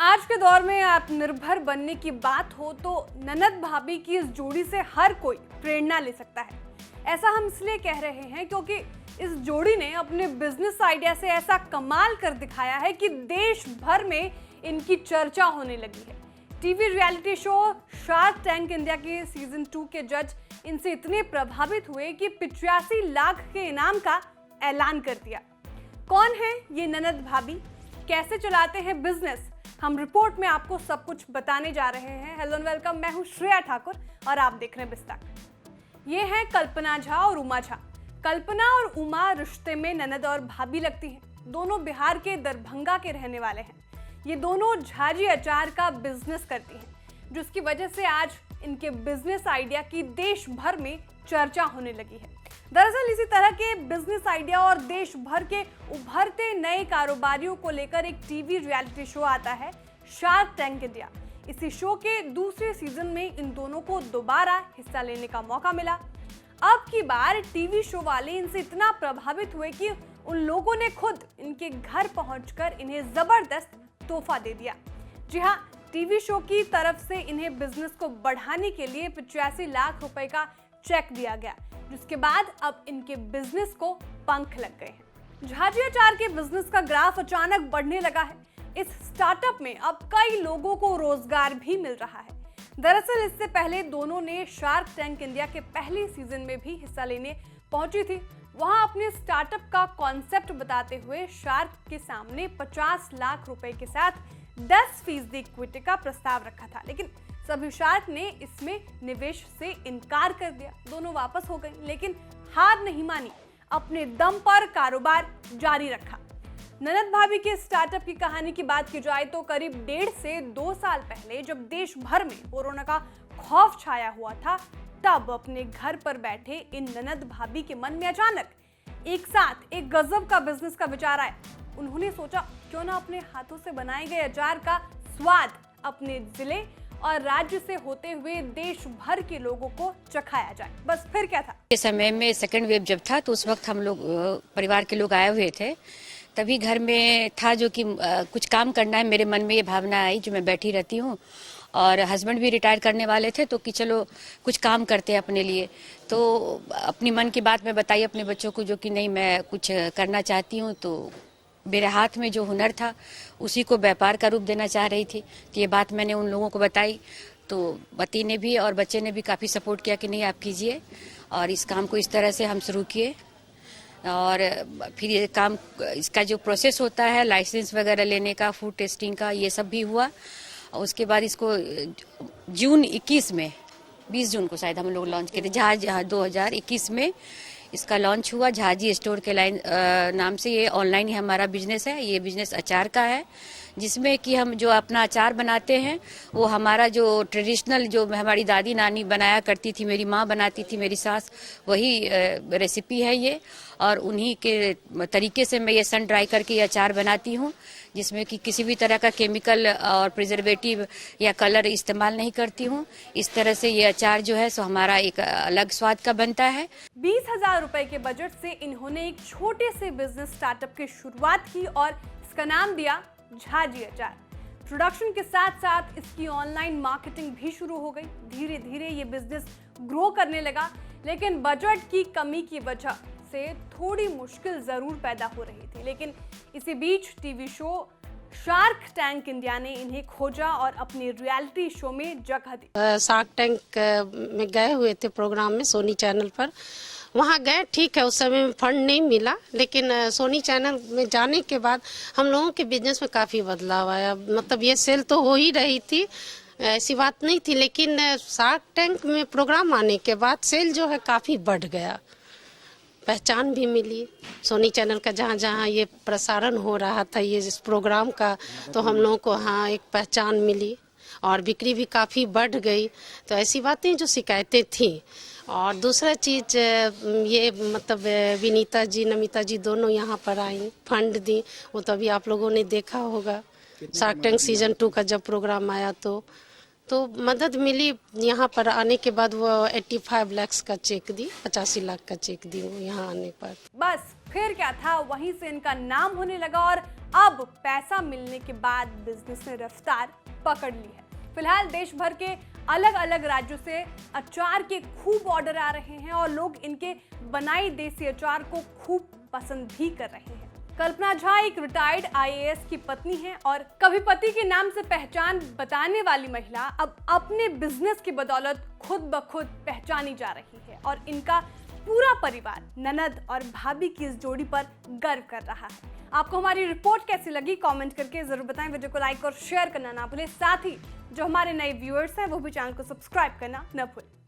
आज के दौर में आत्मनिर्भर बनने की बात हो तो ननद भाभी की इस जोड़ी से हर कोई प्रेरणा ले सकता है। ऐसा हम इसलिए कह रहे हैं क्योंकि इस जोड़ी ने अपने बिजनेस आइडिया से ऐसा कमाल कर दिखाया है कि देश भर में इनकी चर्चा होने लगी है। TV reality show shark tank India के सीजन 2 के जज इनसे इतने प्रभावित हुए कि 85 लाख के इनाम का ऐलान कर दिया। कौन है ये ननद भाभी, कैसे चलाते हैं बिजनेस, हम रिपोर्ट में आपको सब कुछ बताने जा रहे हैं। हेलो एंड वेलकम, मैं हूं श्रेया ठाकुर और आप देख रहे हैं बिस्ताक। ये हैं कल्पना झा और उमा झा। कल्पना और उमा रिश्ते में ननद और भाभी लगती हैं। दोनों बिहार के दरभंगा के रहने वाले हैं। ये दोनों झाजी अचार का बिजनेस करती हैं, जिसकी वजह से आज इनके बिजनेस आइडिया की देश भर में चर्चा होने लगी है। दरअसल इसी तरह के बिजनेस आइडिया और देश भर के उभरते नए कारोबारियों को लेकर एक टीवी रियलिटी शो आता है, शार्क टैंक इंडिया। इसी शो के दूसरे सीजन में इन दोनों को दोबारा हिस्सा लेने का मौका मिला। अब की बार टीवी शो वाले इनसे इतना प्रभावित हुए कि उन लोगों ने खुद इनके घर पहुंचकर इन्हें जबरदस्त तोहफा दे दिया। जी हाँ, टीवी शो की तरफ से इन्हें बिजनेस को बढ़ाने के लिए 85 लाख रुपए का चेक दिया गया, जिसके बाद अब इनके बिजनेस को पंख लग गए हैं। झाजी अचार के बिजनेस का ग्राफ अचानक बढ़ने लगा है। इस स्टार्टअप में अब कई लोगों को रोजगार भी मिल रहा है। दरअसल इससे पहले दोनों ने शार्क टैंक इंडिया के पहले सीजन में भी हिस्सा लेने पहुंची थी। वहां अपने स्टार्टअप का कॉन्सेप्ट बताते हुए शार्क के सामने 50 लाख रुपए के साथ 10% इक्विटी का प्रस्ताव रखा था, लेकिन सभी शार्क ने इसमें निवेश से इनकार कर दिया। दोनों वापस हो गए, लेकिन हार नहीं मानी, अपने दम पर कारोबार जारी रखा। ननद भाभी के स्टार्टअप की कहानी की बात की जाए तो करीब 1.5 से 2 साल पहले जब देश भर में कोरोना का खौफ छाया हुआ था, तब अपने घर पर बैठे इन ननद भाभी के मन में अचानक एक साथ एक गजब का बिजनेस का विचार आया। उन्होंने सोचा क्यों ना अपने हाथों से बनाए गए अचार का स्वाद अपने जिले और राज्य से होते हुए देश भर के लोगों को चखाया जाए। बस फिर क्या था। इस समय में सेकंड वेव जब था तो उस वक्त हम लोग परिवार के लोग आए हुए थे। तभी घर में था जो कि कुछ काम करना है। मेरे मन में ये भावना आई, जो मैं बैठी रहती हूँ और हस्बैंड भी रिटायर करने वाले थे, तो कि चलो कुछ काम करते हैं अपने लिए। तो अपनी मन की बात मैं बताई अपने बच्चों को, जो कि नहीं मैं कुछ करना चाहती हूँ। तो मेरे हाथ में जो हुनर था उसी को व्यापार का रूप देना चाह रही थी। तो ये बात मैंने उन लोगों को बताई, तो पति ने भी और बच्चे ने भी काफ़ी सपोर्ट किया कि नहीं आप कीजिए, और इस काम को इस तरह से हम शुरू किए। और फिर ये काम, इसका जो प्रोसेस होता है लाइसेंस वगैरह लेने का, फूड टेस्टिंग का, ये सब भी हुआ। और उसके बाद इसको जून 21 में 20 जून को शायद हम लोग लॉन्च किए थे। 2021 में इसका लॉन्च हुआ। झाजी स्टोर के नाम से ये ऑनलाइन ही हमारा बिजनेस है। ये बिजनेस अचार का है, जिसमें कि हम जो अपना अचार बनाते हैं वो हमारा जो ट्रेडिशनल, जो हमारी दादी नानी बनाया करती थी, मेरी माँ बनाती थी, मेरी सास, वही रेसिपी है ये। और उन्हीं के तरीके से मैं ये सन ड्राई करके ये अचार बनाती हूँ, जिसमें कि किसी भी तरह का केमिकल और प्रिजर्वेटिव या कलर इस्तेमाल नहीं करती हूँ। इस तरह से ये अचार जो है सो हमारा एक अलग स्वाद का बनता है। 20,000 रुपए के बजट से इन्होंने एक छोटे से बिजनेस स्टार्टअप की शुरुआत की और इसका नाम दिया झाजी अचार। प्रोडक्शन के साथ साथ इसकी ऑनलाइन मार्केटिंग भी शुरू हो गई। धीरे धीरे ये बिजनेस ग्रो करने लगा, लेकिन बजट की कमी की वजह से थोड़ी मुश्किल जरूर पैदा हो रही थी। लेकिन इसी बीच TV show shark tank India ने इन्हें खोजा और अपने रियलिटी शो में जगह दी। शार्क टैंक में गए हुए थे प्रोग्राम में, सोनी चैनल पर। वहाँ गए, ठीक है, उस समय में फंड नहीं मिला, लेकिन सोनी चैनल में जाने के बाद हम लोगों के बिजनेस में काफ़ी बदलाव आया। मतलब ये सेल तो हो ही रही थी, ऐसी बात नहीं थी, लेकिन शार्क टैंक में प्रोग्राम आने के बाद सेल जो है काफ़ी बढ़ गया। पहचान भी मिली सोनी चैनल का, जहाँ जहाँ ये प्रसारण हो रहा था ये इस प्रोग्राम का, तो हम लोगों को हाँ एक पहचान मिली और बिक्री भी काफ़ी बढ़ गई। तो ऐसी बातें जो शिकायतें थी। और दूसरा चीज़ ये मतलब विनीता जी, नमिता जी दोनों यहाँ पर आई, फंड दी। वो तो अभी आप लोगों ने देखा होगा, शार्क टैंक सीजन 2 का जब प्रोग्राम आया तो मदद मिली। यहाँ पर आने के बाद वो 85 लाख का चेक दी, 85 लाख का चेक दी वो यहाँ आने पर। बस फिर क्या था, वहीं से इनका नाम होने लगा और अब पैसा मिलने के बाद बिजनेस ने रफ्तार पकड़ ली है। फिलहाल देश भर के अलग अलग राज्यों से अचार के खूब ऑर्डर आ रहे हैं और लोग इनके बनाई देसी अचार को खूब पसंद भी कर रहे हैं। कल्पना झा एक रिटायर्ड आईएएस की पत्नी हैं और कभी पति के नाम से पहचान बताने वाली महिला अब अपने बिजनेस की बदौलत खुद ब खुद पहचानी जा रही है और इनका पूरा परिवार ननद और भाभी की इस जोड़ी पर गर्व कर रहा है। आपको हमारी रिपोर्ट कैसी लगी कमेंट करके जरूर बताएं। वीडियो को लाइक और शेयर करना ना भूलें। साथ ही जो हमारे नए व्यूअर्स हैं वो भी चैनल को सब्सक्राइब करना न भूलें।